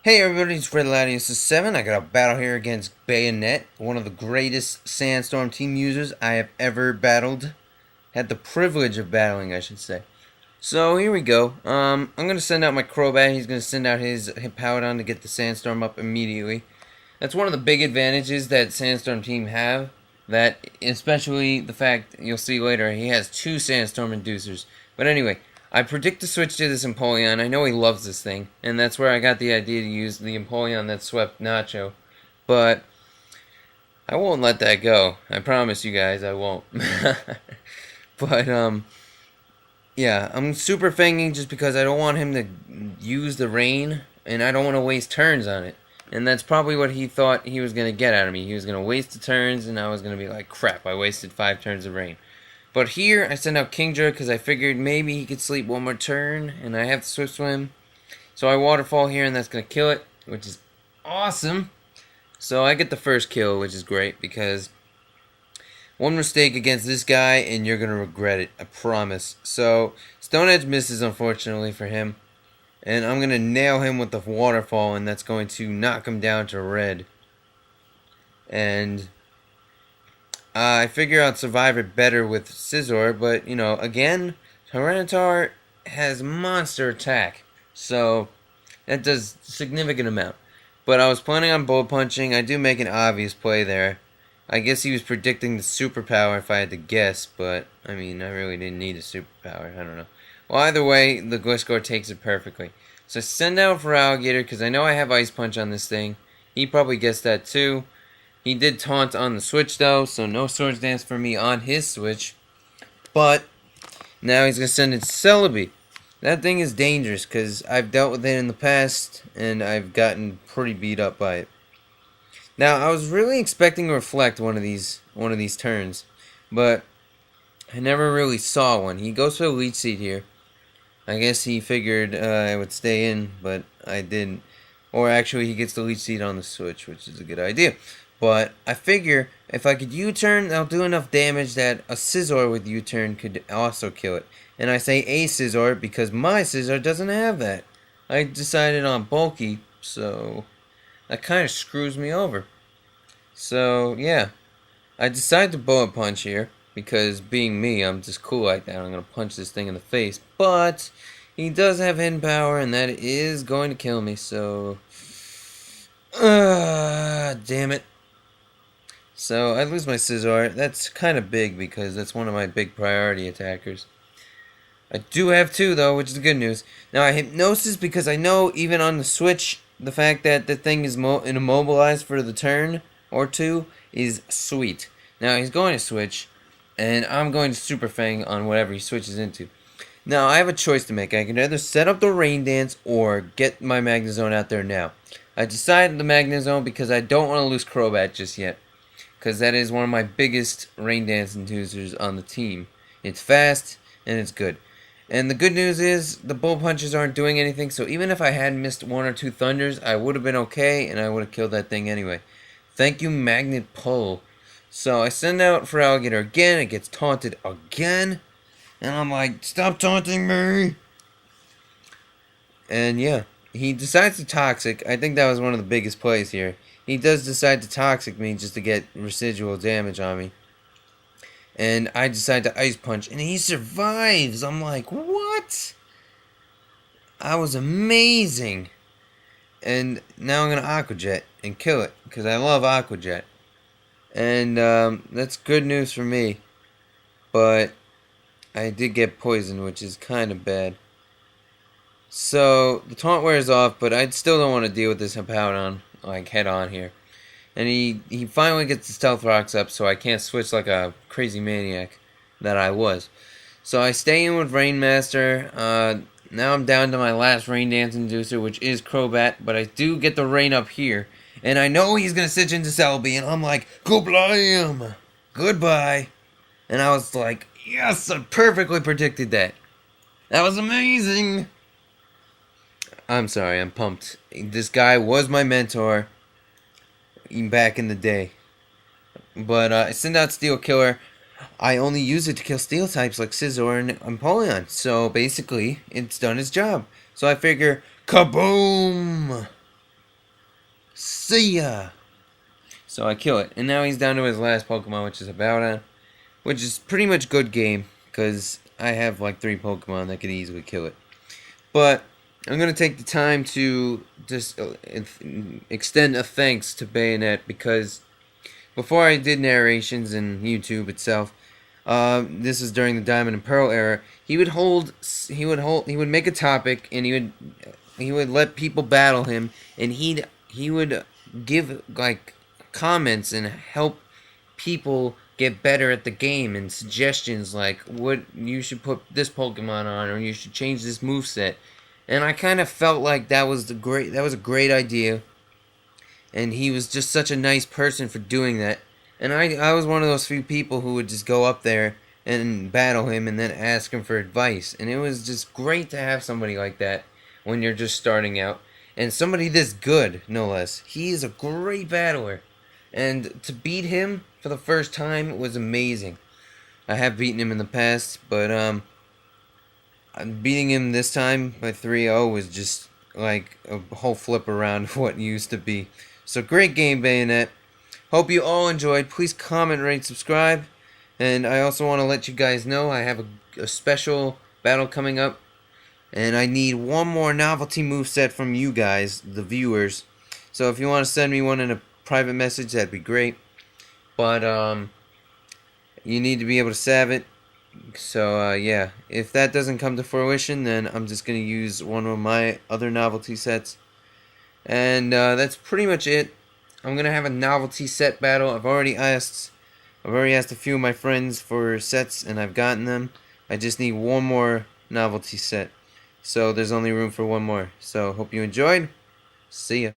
Hey everybody, it's RL07. I got a battle here against Bayonet, one of the greatest Sandstorm team users I have ever battled. Had the privilege of battling, I should say. So here we go. I'm gonna send out my Crobat. He's gonna send out his Hippowdon to get the Sandstorm up immediately. That's one of the big advantages that Sandstorm team have. That, especially the fact you'll see later, he has 2 Sandstorm Inducers. But anyway, I predict to switch to this Empoleon. I know he loves this thing, and that's where I got the idea to use the Empoleon that swept Nacho. But I won't let that go. I promise you guys I won't. But, yeah, I'm super fanging just because I don't want him to use the rain, and I don't want to waste turns on it. And that's probably what he thought he was going to get out of me. He was going to waste the turns, and I was going to be like, crap, I wasted 5 turns of rain. But here, I sent out Kingdra because I figured maybe he could sleep one more turn, and I have to Swift Swim. So I Waterfall here, and that's going to kill it, which is awesome. So I get the first kill, which is great, because one mistake against this guy, and you're going to regret it, I promise. So Stone Edge misses, unfortunately, for him. And I'm going to nail him with the Waterfall, and that's going to knock him down to red. And I figure I'd survive it better with Scizor, but, you know, again, Tyranitar has monster attack, so that does a significant amount. But I was planning on Bullet Punching. I do make an obvious play there. I guess he was predicting the superpower if I had to guess, but, I mean, I really didn't need a superpower. I don't know. Well, either way, the Gliscor takes it perfectly. So send out for Alligator, because I know I have Ice Punch on this thing. He probably guessed that too. He did taunt on the switch though, so no Swords Dance for me on his switch. But now he's going to send in Celebi. That thing is dangerous because I've dealt with it in the past and I've gotten pretty beat up by it. Now I was really expecting to Reflect one of these turns, but I never really saw one. He goes for the Leech Seed here. I guess he figured I would stay in, but I didn't. Or actually he gets the Leech Seed on the switch, which is a good idea. But I figure if I could U-turn, I'll do enough damage that a Scizor with U-turn could also kill it. And I say a Scizor because my Scizor doesn't have that. I decided on bulky, so that kind of screws me over. So, yeah. I decided to Bullet Punch here because being me, I'm just cool like that. I'm going to punch this thing in the face. But he does have Hidden Power, and that is going to kill me, so damn it. So I lose my Scizor. That's kind of big because that's one of my big priority attackers. I do have 2 though, which is good news. Now I Hypnosis because I know even on the switch, the fact that the thing is immobilized for the turn or 2 is sweet. Now he's going to switch, and I'm going to Super Fang on whatever he switches into. Now I have a choice to make. I can either set up the Rain Dance or get my Magnezone out there now. I decided the Magnezone because I don't want to lose Crobat just yet, because that is one of my biggest Rain Dance inducers on the team. It's fast, and it's good. And the good news is, the Bullet Punches aren't doing anything, so even if I had missed 1 or 2 Thunders, I would have been okay, and I would have killed that thing anyway. Thank you, Magnet Pull. So I send out for Alligator again, it gets taunted again, and I'm like, stop taunting me! And yeah, he decides to Toxic. I think that was one of the biggest plays here. He does decide to Toxic me just to get residual damage on me. And I decide to Ice Punch, and he survives. I'm like, what? I was amazing. And now I'm going to Aqua Jet and kill it, because I love Aqua Jet. And that's good news for me. But I did get poisoned, which is kind of bad. So the taunt wears off, but I still don't want to deal with this Hippowdon like head on here. And he finally gets the Stealth Rocks up, so I can't switch like a crazy maniac that I was. So I stay in with Rainmaster. Now I'm down to my last Rain Dance Inducer, which is Crobat, but I do get the Rain up here. And I know he's going to switch into Celebi, and I'm like, Goodbye! Goodbye! And I was like, yes, I perfectly predicted that. That was amazing! I'm sorry, I'm pumped. This guy was my mentor back in the day. But I send out Steel Killer. I only use it to kill steel types like Scizor and Empoleon. So basically, it's done its job. So I figure, kaboom! See ya! So I kill it. And now he's down to his last Pokemon, which is a Bayonet, which is pretty much good game, because I have like 3 Pokemon that could easily kill it. But I'm going to take the time to just extend a thanks to Bayonet, because before I did narrations in YouTube itself, this is during the Diamond and Pearl era. He would make a topic, and he would let people battle him, and he would give like comments and help people get better at the game, and suggestions like what you should put this Pokemon on, or you should change this moveset. And I kind of felt like that was a great idea, and he was just such a nice person for doing that. And I was one of those few people who would just go up there and battle him and then ask him for advice. And it was just great to have somebody like that when you're just starting out. And somebody this good, no less. He is a great battler. And to beat him for the first time was amazing. I have beaten him in the past, but beating him this time by 3-0 was just like a whole flip around of what used to be. So great game, Bayonet. Hope you all enjoyed. Please comment, rate, subscribe. And I also want to let you guys know I have a special battle coming up. And I need one more novelty moveset from you guys, the viewers. So if you want to send me one in a private message, that'd be great. But you need to be able to salve it. So yeah, if that doesn't come to fruition, then I'm just going to use one of my other novelty sets. And that's pretty much it. I'm going to have a novelty set battle. I've already asked a few of my friends for sets, and I've gotten them. I just need one more novelty set. So there's only room for one more. So hope you enjoyed. See ya.